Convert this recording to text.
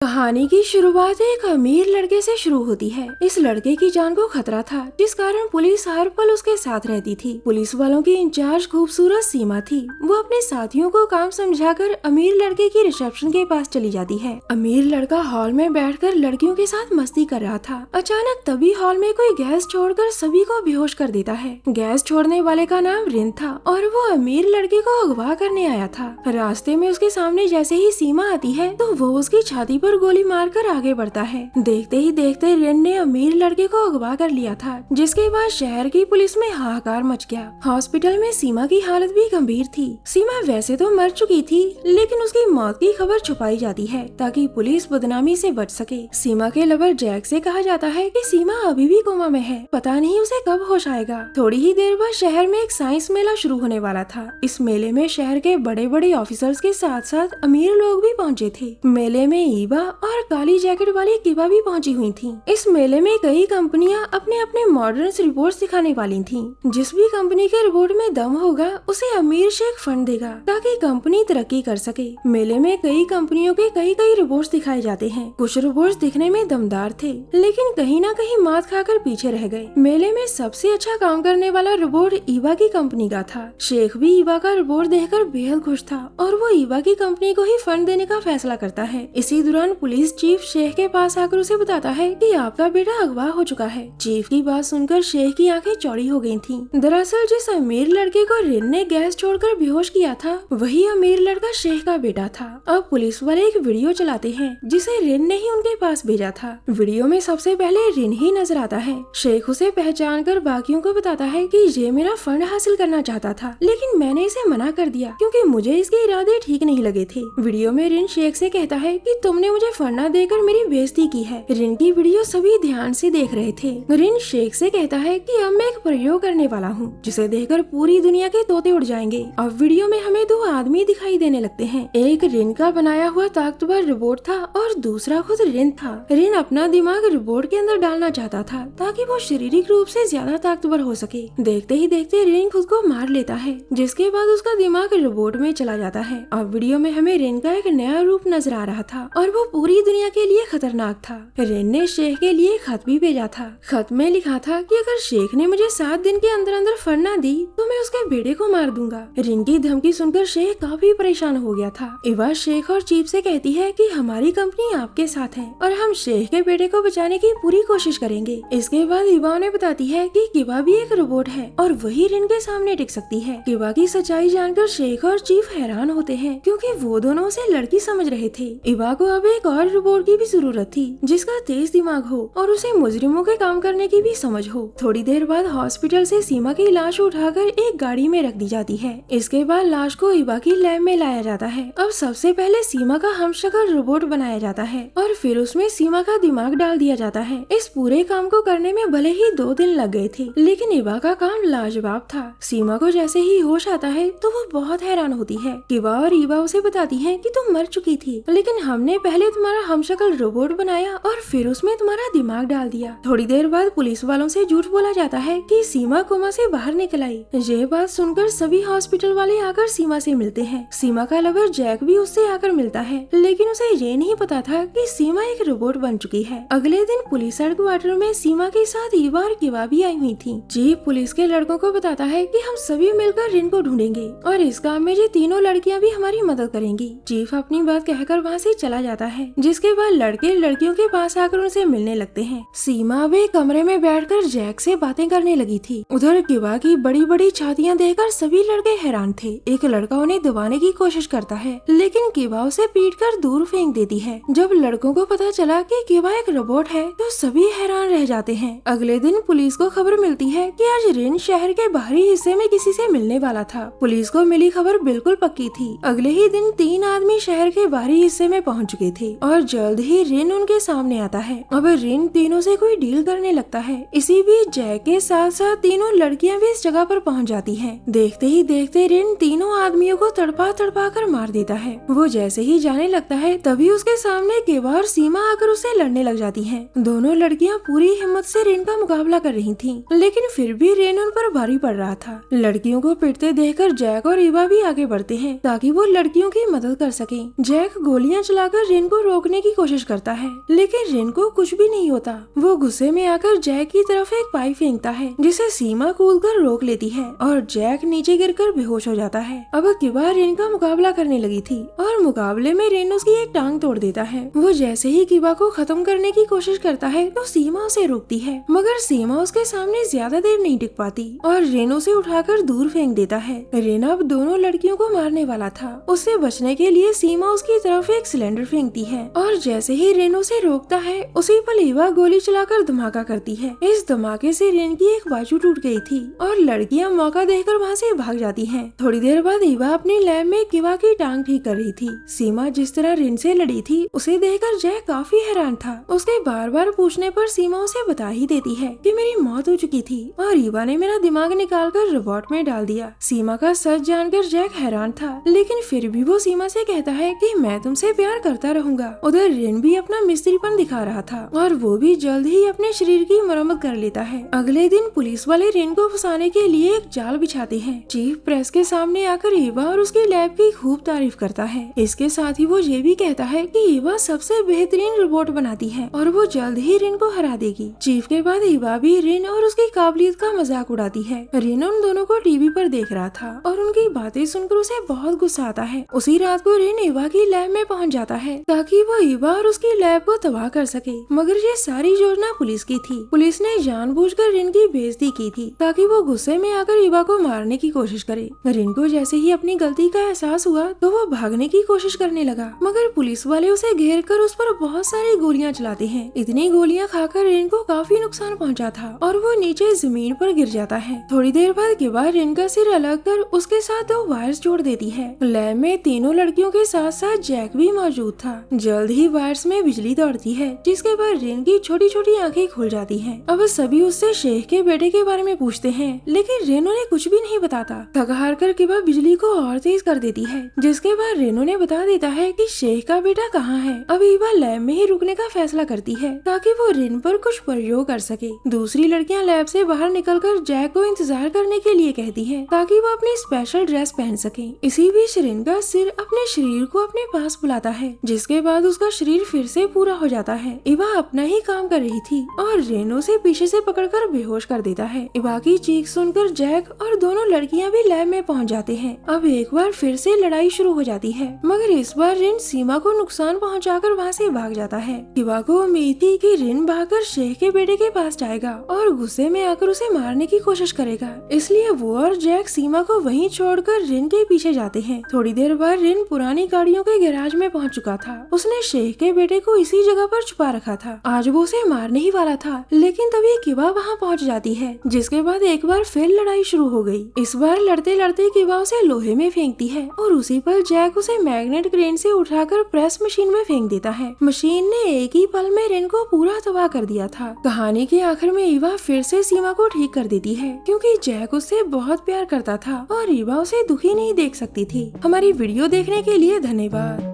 कहानी की शुरुआत एक अमीर लड़के से शुरू होती है। इस लड़के की जान को खतरा था, जिस कारण पुलिस हर पल उसके साथ रहती थी। पुलिस वालों की इंचार्ज खूबसूरत सीमा थी। वो अपने साथियों को काम समझाकर अमीर लड़के की रिसेप्शन के पास चली जाती है। अमीर लड़का हॉल में बैठकर लड़कियों के साथ मस्ती कर रहा था। अचानक तभी हॉल में कोई गैस छोड़कर सभी को बेहोश कर देता है। गैस छोड़ने वाले का नाम रिन था और वो अमीर लड़के को अगवा करने आया था। रास्ते में उसके सामने जैसे ही सीमा आती है तो वो उसकी छाती पर गोली मारकर आगे बढ़ता है। देखते ही देखते रिन ने अमीर लड़के को अगवा कर लिया था, जिसके बाद शहर की पुलिस में हाहाकार मच गया। हॉस्पिटल में सीमा की हालत भी गंभीर थी। सीमा वैसे तो मर चुकी थी, लेकिन उसकी मौत की खबर छुपाई जाती है ताकि पुलिस बदनामी से बच सके। सीमा के लवर जैक से कहा जाता है कि सीमा अभी भी कोमा में है, पता नहीं उसे कब होश आएगा। थोड़ी ही देर बाद शहर में एक साइंस मेला शुरू होने वाला था। इस मेले में शहर के बड़े बड़े ऑफिसर्स के साथ साथ अमीर लोग भी पहुँचे थे। मेले में ईवा और काली जैकेट वाली किबा भी पहुंची हुई थी। इस मेले में कई कंपनियां अपने अपने मॉडर्न रिपोर्ट्स दिखाने वाली थीं। जिस भी कंपनी के रिपोर्ट में दम होगा उसे अमीर शेख फंड देगा ताकि कंपनी तरक्की कर सके। मेले में कई कंपनियों के कई रिपोर्ट्स दिखाए जाते हैं। कुछ रिपोर्ट्स दिखने में दमदार थे, लेकिन कहीं न कहीं मात खाकर पीछे रह गए। मेले में सबसे अच्छा काम करने वाला रिपोर्ट ईवा की कंपनी का था। शेख भी ईवा का रिपोर्ट देखकर बेहद खुश था और वो ईवा की कंपनी को ही फंड देने का फैसला करता है। इसी दौरान पुलिस चीफ शेख के पास आकर उसे बताता है कि आपका बेटा अगवा हो चुका है। चीफ की बात सुनकर शेख की आंखें चौड़ी हो गई थीं। दरअसल जिस अमीर लड़के को रिन ने गैस छोड़कर बेहोश किया था, वही अमीर लड़का शेख का बेटा था। अब पुलिस वाले एक वीडियो चलाते हैं जिसे रिन ने ही उनके पास भेजा था। वीडियो में सबसे पहले रिन ही नजर आता है। शेख उसे पहचान कर बाकियों को बताता है कि ये मेरा फंड हासिल करना चाहता था, लेकिन मैंने इसे मना कर दिया क्योंकि मुझे इसके इरादे ठीक नहीं लगे थे। वीडियो में रिन शेख से कहता है कि तुमने मुझे फंड देकर मेरी बेइज्जती की है। रिन की वीडियो सभी ध्यान से देख रहे थे। रिन शेख से कहता है कि अब मैं एक प्रयोग करने वाला हूँ जिसे देखकर पूरी दुनिया के तोते उड़ जाएंगे। अब वीडियो में हमें दो आदमी दिखाई देने लगते हैं। एक रिन का बनाया हुआ ताकतवर रोबोट था और दूसरा खुद रिन था। रिन अपना दिमाग रोबोट के अंदर डालना चाहता था ताकि वो शारीरिक रूप से ज्यादा ताकतवर हो सके। देखते ही देखते रिन खुद को मार लेता है, जिसके बाद उसका दिमाग रोबोट में चला जाता है। अब वीडियो में हमें रिन का एक नया रूप नजर आ रहा था और वो पूरी दुनिया के लिए खतरनाक था। रिन ने शेख के लिए खत भी भेजा था। खत में लिखा था कि अगर शेख ने मुझे 7 दिन के अंदर अंदर फंड ना दी तो मैं उसके बेटे को मार दूंगा। रिन की धमकी सुनकर शेख काफी परेशान हो गया था। इवा शेख और चीफ से कहती है कि हमारी कंपनी आपके साथ है और हम शेख के बेटे को बचाने की पूरी कोशिश करेंगे। इसके बाद इवा उन्हें बताती है कि किबा भी एक रोबोट है और वही रिन के सामने टिक सकती है। किबा की सच्चाई जानकर शेख और चीफ हैरान होते हैं क्योंकि वो दोनों उसे लड़की समझ रहे थे। इवा को अब एक और रोबोट की भी जरूरत थी जिसका तेज दिमाग हो और उसे मुजरिमों के काम करने की भी समझ हो। थोड़ी देर बाद हॉस्पिटल से सीमा की लाश उठाकर एक गाड़ी में रख दी जाती है। इसके बाद लाश को इवा की लैब में लाया जाता है। अब सबसे पहले सीमा का हमशक्ल रोबोट बनाया जाता है और फिर उसमें सीमा का दिमाग डाल दिया जाता है। इस पूरे काम को करने में भले ही 2 दिन लग गए थे, लेकिन इवा का काम लाजवाब था। सीमा को जैसे ही होश आता है तो वो बहुत हैरान होती है। इवा और इवा उसे बताती है कि तुम मर चुकी थी, लेकिन हमने पहले तुम्हारा हमशक्ल रोबोट बनाया और फिर उसमें तुम्हारा दिमाग डाल दिया। थोड़ी देर बाद पुलिस वालों से झूठ बोला जाता है कि सीमा कोमा से बाहर निकल आई। ये बात सुनकर सभी हॉस्पिटल वाले आकर सीमा से मिलते हैं। सीमा का लवर जैक भी उससे आकर मिलता है, लेकिन उसे ये नहीं पता था कि सीमा एक रोबोट बन चुकी है। अगले दिन पुलिस हेडक्वार्टर में सीमा के साथ ईवा और किबा भी आई हुई थी। चीफ पुलिस के लड़कों को बताता है कि हम सभी मिलकर रिन को ढूंढेंगे और इस काम में ये तीनों लड़कियां भी हमारी मदद करेंगी। चीफ अपनी बात कहकर वहाँ से चला जाता है, जिसके बाद लड़के लड़कियों के पास आकर उनसे मिलने लगते हैं। सीमा वे कमरे में बैठकर जैक से बातें करने लगी थी। उधर किबा की बड़ी बड़ी छातियां देखकर सभी लड़के हैरान थे। एक लड़का उन्हें दबाने की कोशिश करता है, लेकिन किबा उसे पीटकर दूर फेंक देती है। जब लड़कों को पता चला कि किबा एक रोबोट है तो सभी हैरान रह जाते हैं। अगले दिन पुलिस को खबर मिलती है कि आज रिन शहर के बाहरी हिस्से में किसी से मिलने वाला था। पुलिस को मिली खबर बिल्कुल पक्की थी। अगले ही दिन 3 आदमी शहर के बाहरी हिस्से में पहुँच चुके थे और जल्द ही रिन उनके सामने आता है। अब रिन तीनों से कोई डील करने लगता है। इसी बीच जैक के साथ साथ तीनों लड़कियां भी इस जगह पर पहुंच जाती हैं। देखते ही देखते रिन तीनों आदमियों को तड़पा तड़पा कर मार देता है। वो जैसे ही जाने लगता है तभी उसके सामने किबा और सीमा आकर उससे लड़ने लग जाती हैं। दोनों लड़कियां पूरी हिम्मत से रिन का मुकाबला कर रही थीं, लेकिन फिर भी रिन उन पर भारी पड़ रहा था। लड़कियों को पिटते देखकर जैक और इवा भी आगे बढ़ते हैं ताकि वो लड़कियों की मदद कर सके। जैक गोलियां चलाकर रिन को रोकने की कोशिश करता है, लेकिन रिन को कुछ भी नहीं होता। वो गुस्से में आकर जैक की तरफ एक पाइप फेंकता है, जिसे सीमा कूदकर रोक लेती है और जैक नीचे गिरकर बेहोश हो जाता है। अब किबा रिन का मुकाबला करने लगी थी और मुकाबले में रिन उसकी एक टांग तोड़ देता है। वो जैसे ही किबा को खत्म करने की कोशिश करता है तो सीमा उसे रोकती है, मगर सीमा उसके सामने ज्यादा देर नहीं टिक पाती और रिन उसे उठाकर दूर फेंक देता है। रिन अब दोनों लड़कियों को मारने वाला था। उससे बचने के लिए सीमा उसकी तरफ एक सिलेंडर फेंकती है और जैसे ही रिन उसे रोकता है उसी पल ईवा गोली चलाकर धमाका करती है। इस धमाके से रिन की एक बाजू टूट गई थी और लड़कियां मौका देखकर वहाँ से भाग जाती हैं। थोड़ी देर बाद ईवा अपनी लैब में किबा की टांग ठीक कर रही थी। सीमा जिस तरह रिन से लड़ी थी उसे देखकर जय काफी हैरान था। उसके बार बार पूछने पर सीमा उसे बता ही देती है कि मेरी मौत हो चुकी थी और ईवा ने मेरा दिमाग निकालकर रोबोट में डाल दिया। सीमा का सच जानकर जैक हैरान था, लेकिन फिर भी वो सीमा से कहता है कि मैं तुमसे प्यार करता रहूंगा। उधर रिन भी अपना मिस्त्रीपन दिखा रहा था और वो भी जल्द ही अपने शरीर की मरम्मत कर लेता है। अगले दिन पुलिस वाले रिन को फंसाने के लिए एक जाल बिछाते हैं। चीफ प्रेस के सामने आकर ईवा और उसकी लैब की खूब तारीफ करता है। इसके साथ ही वो ये भी कहता है कि ईवा सबसे बेहतरीन रोबोट बनाती है और वो जल्द ही रिन को हरा देगी। चीफ के बाद ईवा भी रिन और उसकी काबिलियत का मजाक उड़ाती है। रिन उन दोनों को टीवी पर देख रहा था और उनकी बातें सुनकर उसे बहुत गुस्सा आता है। उसी रात को रिन ईवा की लैब में पहुंच जाता है ताकि वो ईवा और उसकी लैब को तबाह कर सके, मगर ये सारी योजना पुलिस की थी। पुलिस ने जानबूझकर रिन की बेइज्जती की थी ताकि वो गुस्से में आकर ईवा को मारने की कोशिश करे। रिन को जैसे ही अपनी गलती का एहसास हुआ तो वो भागने की कोशिश करने लगा, मगर पुलिस वाले उसे घेर कर उस पर बहुत सारी गोलियां चलाते हैं। इतनी गोलियां खाकर रिन को काफी नुकसान पहुंचा था और वो नीचे जमीन पर गिर जाता है। थोड़ी देर बाद किबा रिन का सिर अलग कर उसके साथ 2 वायर्स जोड़ देती है। लैब में तीनों लड़कियों के साथ साथ जैक भी मौजूद था। जल्द ही वायर्स में बिजली दौड़ती है, जिसके बाद रिन की छोटी छोटी आंखें खुल जाती हैं। अब सभी उससे शेख के बेटे के बारे में पूछते हैं, लेकिन रिन उन्हें कुछ भी नहीं बताता। थक हार कर किबा बिजली को और तेज कर देती है, जिसके बाद रिन उन्हें बता देता है कि शेख का बेटा कहाँ है। अब ईवा लैब में ही रुकने का फैसला करती है ताकि वो रिन पर कुछ प्रयोग कर सके। दूसरी लड़कियां लैब से बाहर निकलकर जैक को इंतजार करने के लिए कहती हैं ताकि वो अपनी स्पेशल ड्रेस पहन सके। इसी बीच रिन का सिर अपने शरीर को अपने पास बुलाता है, जिसके बाद उसका शरीर फिर से पूरा हो जाता है। इवा अपना ही काम कर रही थी और रिन उसे पीछे से पकड़कर बेहोश कर देता है। इवा की चीख सुनकर जैक और दोनों लड़कियां भी लैब में पहुंच जाते हैं। अब एक बार फिर से लड़ाई शुरू हो जाती है, मगर इस बार रिन सीमा को नुकसान पहुंचाकर वहां से भाग जाता है। इवा को उम्मीद थी कि रिन भागकर शेख के बेटे के पास जाएगा और गुस्से में आकर उसे मारने की कोशिश करेगा, इसलिए वो और जैक सीमा को वहीं छोड़कर रिन के पीछे जाते हैं। थोड़ी देर बाद रिन पुरानी गाड़ियों के गैराज में पहुंच चुका था। उसने शेख के बेटे को इसी जगह पर छुपा रखा था। आज वो उसे मारने ही वाला था, लेकिन तभी किबा वहाँ पहुँच जाती है, जिसके बाद एक बार फिर लड़ाई शुरू हो गई। इस बार लड़ते लड़ते किबा उसे लोहे में फेंकती है और उसी पर जैक उसे मैग्नेट क्रेन से उठाकर प्रेस मशीन में फेंक देता है। मशीन ने एक ही पल में रिन को पूरा तबाह कर दिया था। कहानी के आखिर में ईवा फिर से सीमा को ठीक कर देती है, क्योंकि जैक उससे बहुत प्यार करता था और ईवा उसे दुखी नहीं देख सकती थी। हमारी वीडियो देखने के लिए धन्यवाद।